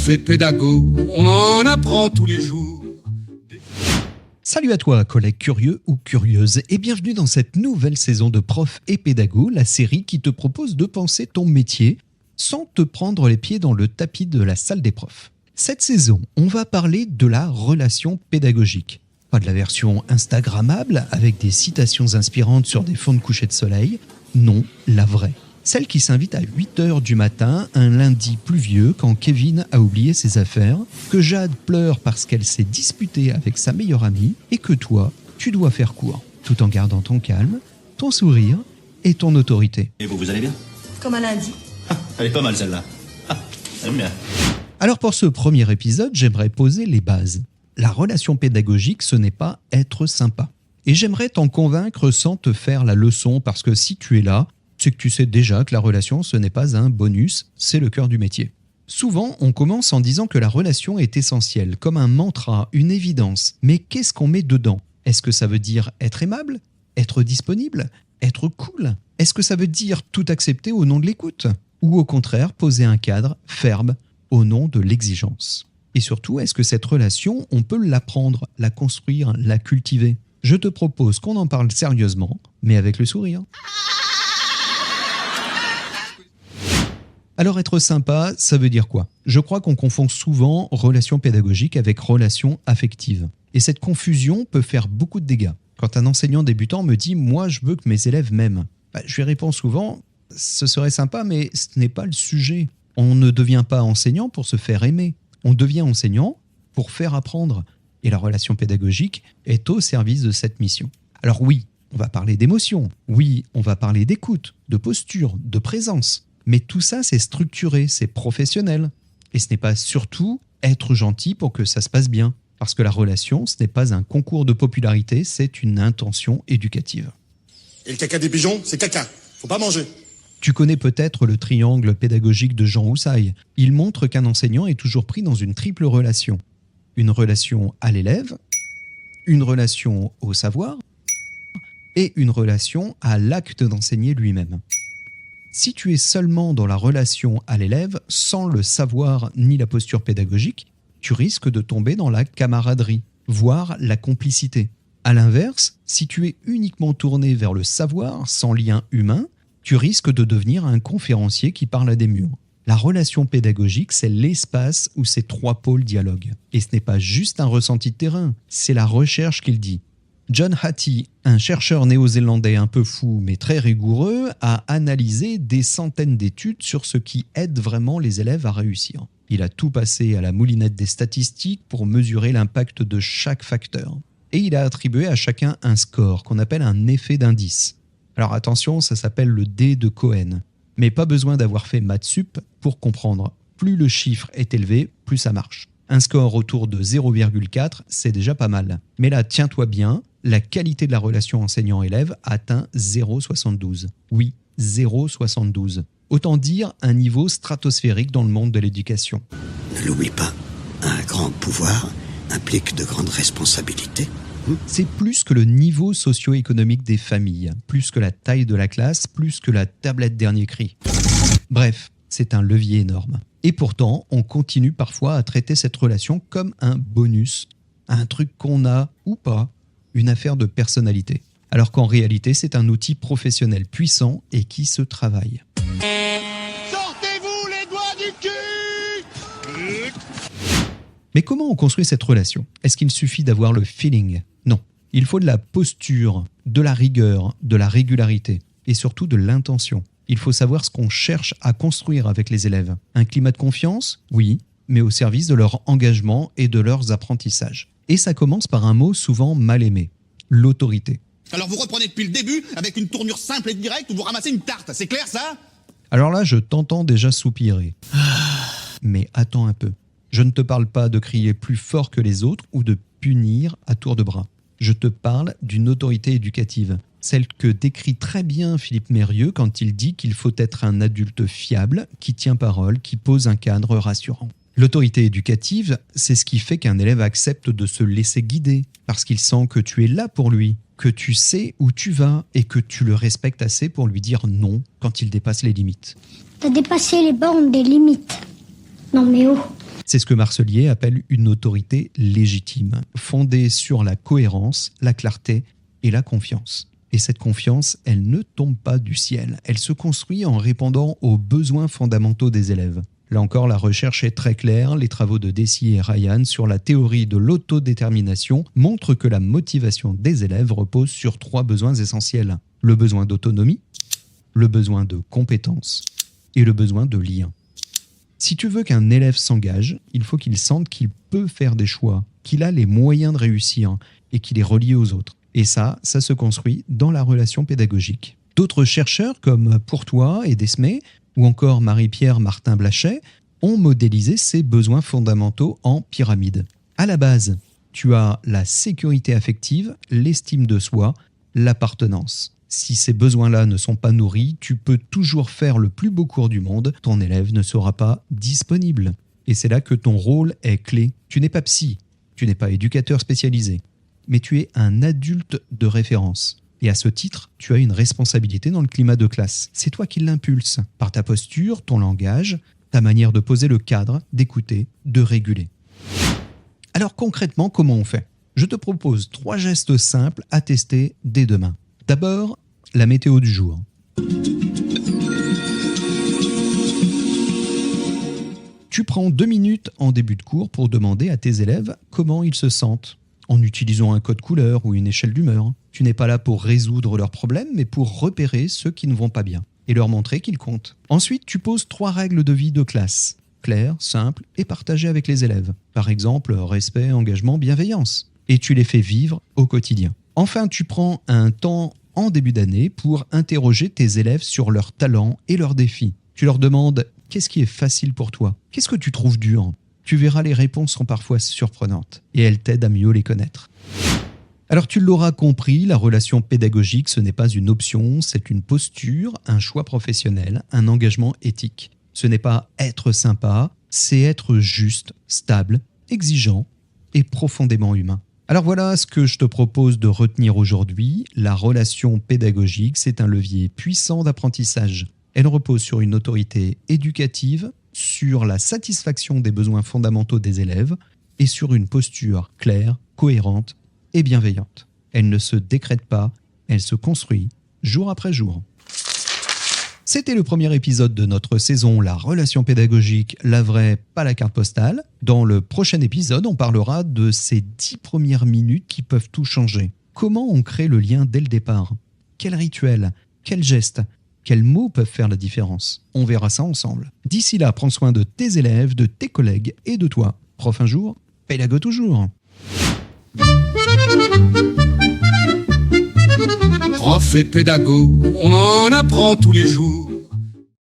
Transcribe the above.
prof et pédago, on en apprend tous les jours. Salut à toi, collègue curieux ou curieuse, et bienvenue dans cette nouvelle saison de Prof et Pédago, la série qui te propose de penser ton métier sans te prendre les pieds dans le tapis de la salle des profs. Cette saison, on va parler de la relation pédagogique. Pas de la version instagrammable avec des citations inspirantes sur des fonds de coucher de soleil, non, la vraie. Celle qui s'invite à 8h du matin, un lundi pluvieux, quand Kevin a oublié ses affaires, que Jade pleure parce qu'elle s'est disputée avec sa meilleure amie, et que toi, tu dois faire court, tout en gardant ton calme, ton sourire et ton autorité. Et vous allez bien? Comme un lundi. Elle est pas mal celle-là. J'aime bien. Alors pour ce premier épisode, j'aimerais poser les bases. La relation pédagogique, ce n'est pas être sympa. Et j'aimerais t'en convaincre sans te faire la leçon, parce que si tu es là, c'est que tu sais déjà que la relation, ce n'est pas un bonus, c'est le cœur du métier. Souvent, on commence en disant que la relation est essentielle, comme un mantra, une évidence. Mais qu'est-ce qu'on met dedans? Est-ce que ça veut dire être aimable? Être disponible? Être cool? Est-ce que ça veut dire tout accepter au nom de l'écoute? Ou au contraire, poser un cadre ferme au nom de l'exigence? Et surtout, est-ce que cette relation, on peut l'apprendre, la construire, la cultiver? Je te propose qu'on en parle sérieusement, mais avec le sourire. Alors être sympa, ça veut dire quoi? Je crois qu'on confond souvent relation pédagogique avec relation affective. Et cette confusion peut faire beaucoup de dégâts. Quand un enseignant débutant me dit « moi je veux que mes élèves m'aiment », je lui réponds souvent « ce serait sympa mais ce n'est pas le sujet. On ne devient pas enseignant pour se faire aimer. On devient enseignant pour faire apprendre. » Et la relation pédagogique est au service de cette mission. Alors oui, on va parler d'émotion. Oui, on va parler d'écoute, de posture, de présence. Mais tout ça, c'est structuré, c'est professionnel. Et ce n'est pas surtout être gentil pour que ça se passe bien. Parce que la relation, ce n'est pas un concours de popularité, c'est une intention éducative. Et le caca des pigeons, c'est caca. Faut pas manger. Tu connais peut-être le triangle pédagogique de Jean Houssaye. Il montre qu'un enseignant est toujours pris dans une triple relation. Une relation à l'élève, une relation au savoir et une relation à l'acte d'enseigner lui-même. Si tu es seulement dans la relation à l'élève, sans le savoir ni la posture pédagogique, tu risques de tomber dans la camaraderie, voire la complicité. À l'inverse, si tu es uniquement tourné vers le savoir, sans lien humain, tu risques de devenir un conférencier qui parle à des murs. La relation pédagogique, c'est l'espace où ces trois pôles dialoguent. Et ce n'est pas juste un ressenti de terrain, c'est la recherche qu'il dit. John Hattie, un chercheur néo-zélandais un peu fou mais très rigoureux, a analysé des centaines d'études sur ce qui aide vraiment les élèves à réussir. Il a tout passé à la moulinette des statistiques pour mesurer l'impact de chaque facteur. Et il a attribué à chacun un score qu'on appelle un effet d'indice. Alors attention, ça s'appelle le D de Cohen. Mais pas besoin d'avoir fait maths sup pour comprendre. Plus le chiffre est élevé, plus ça marche. Un score autour de 0,4, c'est déjà pas mal. Mais là, tiens-toi bien, la qualité de la relation enseignant-élève atteint 0,72. Oui, 0,72. Autant dire un niveau stratosphérique dans le monde de l'éducation. Ne l'oublie pas, un grand pouvoir implique de grandes responsabilités. C'est plus que le niveau socio-économique des familles, plus que la taille de la classe, plus que la tablette dernier cri. Bref, c'est un levier énorme. Et pourtant, on continue parfois à traiter cette relation comme un bonus, un truc qu'on a ou pas, une affaire de personnalité. Alors qu'en réalité, c'est un outil professionnel puissant et qui se travaille. Sortez-vous les doigts du cul! Mais comment on construit cette relation? Est-ce qu'il suffit d'avoir le feeling? Non. Il faut de la posture, de la rigueur, de la régularité et surtout de l'intention. Il faut savoir ce qu'on cherche à construire avec les élèves. Un climat de confiance? Oui, mais au service de leur engagement et de leurs apprentissages. Et ça commence par un mot souvent mal aimé, l'autorité. Alors vous reprenez depuis le début avec une tournure simple et directe où vous ramassez une tarte, c'est clair ça? Alors là, je t'entends déjà soupirer. Mais attends un peu. Je ne te parle pas de crier plus fort que les autres ou de punir à tour de bras. Je te parle d'une autorité éducative. Celle que décrit très bien Philippe Mérieux quand il dit qu'il faut être un adulte fiable, qui tient parole, qui pose un cadre rassurant. L'autorité éducative, c'est ce qui fait qu'un élève accepte de se laisser guider, parce qu'il sent que tu es là pour lui, que tu sais où tu vas et que tu le respectes assez pour lui dire non quand il dépasse les limites. T'as dépassé les bornes des limites. Non mais oh. C'est ce que Marcelier appelle une autorité légitime, fondée sur la cohérence, la clarté et la confiance. Et cette confiance, elle ne tombe pas du ciel. Elle se construit en répondant aux besoins fondamentaux des élèves. Là encore, la recherche est très claire. Les travaux de Deci et Ryan sur la théorie de l'autodétermination montrent que la motivation des élèves repose sur 3 besoins essentiels. Le besoin d'autonomie, le besoin de compétence et le besoin de lien. Si tu veux qu'un élève s'engage, il faut qu'il sente qu'il peut faire des choix, qu'il a les moyens de réussir et qu'il est relié aux autres. Et ça se construit dans la relation pédagogique. D'autres chercheurs comme Pourtois et Desmet ou encore Marie-Pierre Martin-Blachet ont modélisé ces besoins fondamentaux en pyramide. À la base, tu as la sécurité affective, l'estime de soi, l'appartenance. Si ces besoins-là ne sont pas nourris, tu peux toujours faire le plus beau cours du monde, ton élève ne sera pas disponible. Et c'est là que ton rôle est clé. Tu n'es pas psy, tu n'es pas éducateur spécialisé, mais tu es un adulte de référence. Et à ce titre, tu as une responsabilité dans le climat de classe. C'est toi qui l'impulses, par ta posture, ton langage, ta manière de poser le cadre, d'écouter, de réguler. Alors concrètement, comment on fait ? Je te propose 3 gestes simples à tester dès demain. D'abord, la météo du jour. Tu prends 2 minutes en début de cours pour demander à tes élèves comment ils se sentent, en utilisant un code couleur ou une échelle d'humeur. Tu n'es pas là pour résoudre leurs problèmes, mais pour repérer ceux qui ne vont pas bien et leur montrer qu'ils comptent. Ensuite, tu poses 3 règles de vie de classe, claires, simples et partagées avec les élèves. Par exemple, respect, engagement, bienveillance. Et tu les fais vivre au quotidien. Enfin, tu prends un temps en début d'année pour interroger tes élèves sur leurs talents et leurs défis. Tu leur demandes « Qu'est-ce qui est facile pour toi ? Qu'est-ce que tu trouves dur ?» Tu verras, les réponses sont parfois surprenantes et elles t'aident à mieux les connaître. Alors tu l'auras compris, la relation pédagogique, ce n'est pas une option, c'est une posture, un choix professionnel, un engagement éthique. Ce n'est pas être sympa, c'est être juste, stable, exigeant et profondément humain. Alors voilà ce que je te propose de retenir aujourd'hui. La relation pédagogique, c'est un levier puissant d'apprentissage. Elle repose sur une autorité éducative, sur la satisfaction des besoins fondamentaux des élèves et sur une posture claire, cohérente et bienveillante. Elle ne se décrète pas, elle se construit jour après jour. C'était le premier épisode de notre saison La relation pédagogique, la vraie, pas la carte postale. Dans le prochain épisode, on parlera de ces 10 premières minutes qui peuvent tout changer. Comment on crée le lien dès le départ ? Quel rituel ? Quel geste ? Quels mots peuvent faire la différence ? On verra ça ensemble. D'ici là, prends soin de tes élèves, de tes collègues et de toi. Prof un jour, pédago toujours. Prof et pédago, on en apprend tous les jours.